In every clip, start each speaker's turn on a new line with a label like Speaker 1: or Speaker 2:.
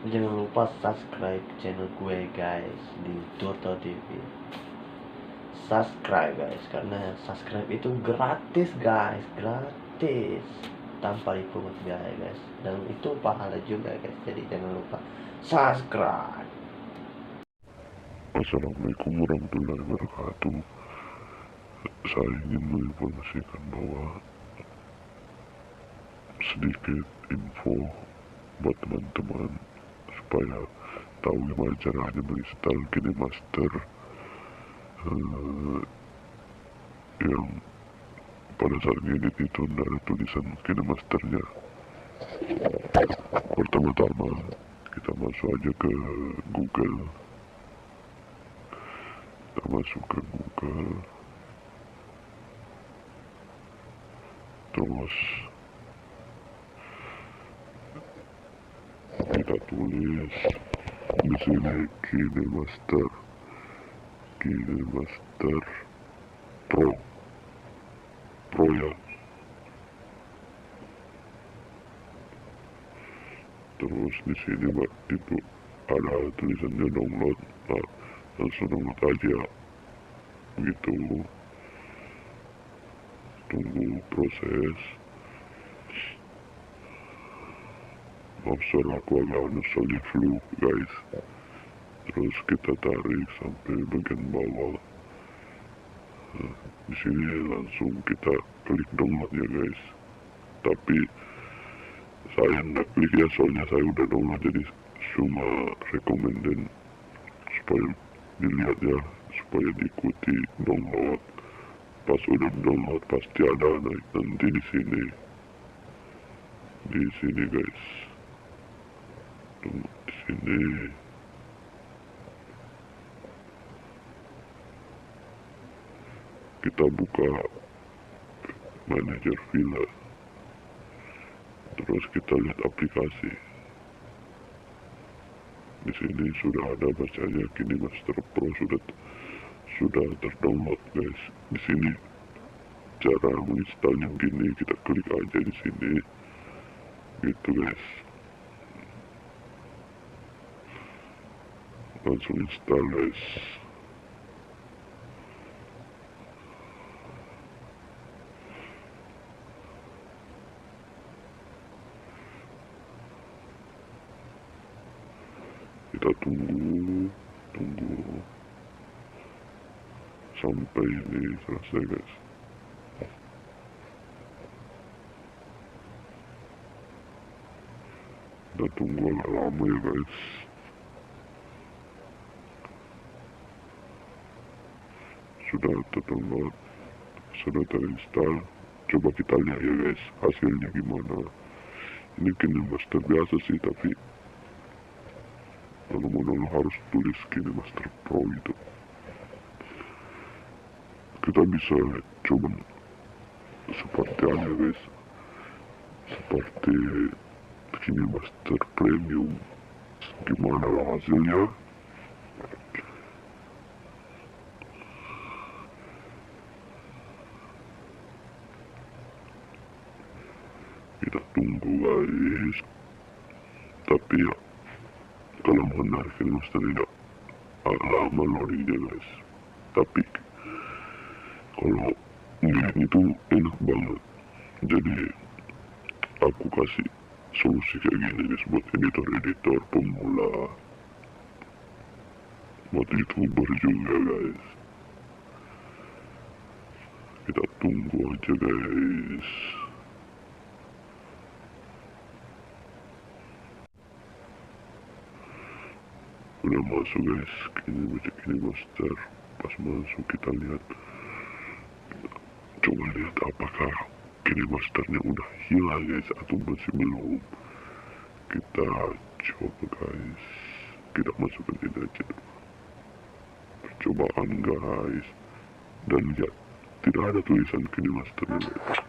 Speaker 1: Jangan lupa subscribe channel gue guys di Turtle TV. Subscribe guys, karena subscribe itu gratis guys, gratis tanpa dipungut biaya guys, dan itu pahala juga guys. Jadi jangan lupa subscribe.
Speaker 2: Assalamualaikum warahmatullahi wabarakatuh. Saya ingin menginformasikan bahwa sedikit info buat teman-teman supaya tahu gimana caranya menginstal Kine Master yang pada saat ngedit itu tidak ada tulisan Kine Masternya. Pertama-tama kita masuk aja ke Google. Kita masuk ke Google, terus kita tulis di sini Kine Master Pro ya. Terus di sini itu ada tulisannya download. Nah, langsung download aja gitu. Tunggu proses. Maaf suara aku agak soalnya flu guys. Terus kita tarik sampai bagian bawah. Nah, di sini langsung kita klik download ya guys. Tapi saya nggak klik ya, soalnya saya udah download, jadi cuma recommended supaya dilihat ya, supaya diikuti download. Pas udah download pasti ada nanti di sini guys. Di sini kita buka manajer villa, terus kita lihat aplikasi. Di sini sudah ada bacanya Kine Master Pro sudah terdownload guys. Di sini cara menginstalnya gini, kita klik aja di sini gitu guys. Langsung install guys. Kita tunggu sampai ini selesai guys. Kita tunggu agak lama ya guys. Sudah terdownload, sudah terinstall. Coba kita lihat ya guys hasilnya gimana. Ini Kine Master biasa sih, tapi manual harus tulis Kine Master Pro itu. Kita bisa coba seperti apa guys, seperti Kine Master Premium. Gimana lah hasilnya? Kita tunggu guys. Tapi ya, kalau menarik Kine Master tidak lama loadingnya guys. Tapi kalau ini tuh enak banget. Jadi aku kasih solusi kayak gini guys buat editor pemula, buat YouTuber juga guys. Kita tunggu aja guys. Udah masuk guys, Kine Master. Pas masuk kita lihat, coba lihat apakah Kine Masternya udah hilang guys atau masih belum. Kita coba guys, kita masukkan ini aja dulu, percobaan guys, dan lihat tidak ada tulisan Kine Masternya guys.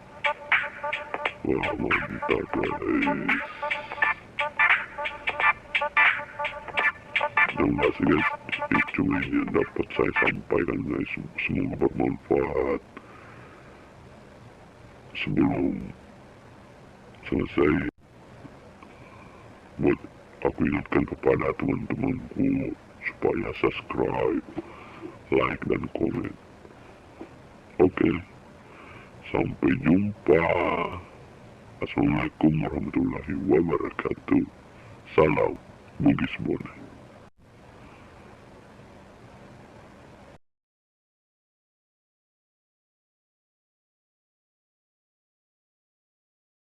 Speaker 2: Wah mantap guys. Terima kasih guys, itu yang dapat saya sampaikan guys. Semoga bermanfaat. Sebelum selesai, buat aku ingatkan kepada teman-temanku supaya subscribe, like, dan komen. Oke, sampai jumpa. Assalamualaikum warahmatullahi wabarakatuh. Salam Bugis Bone.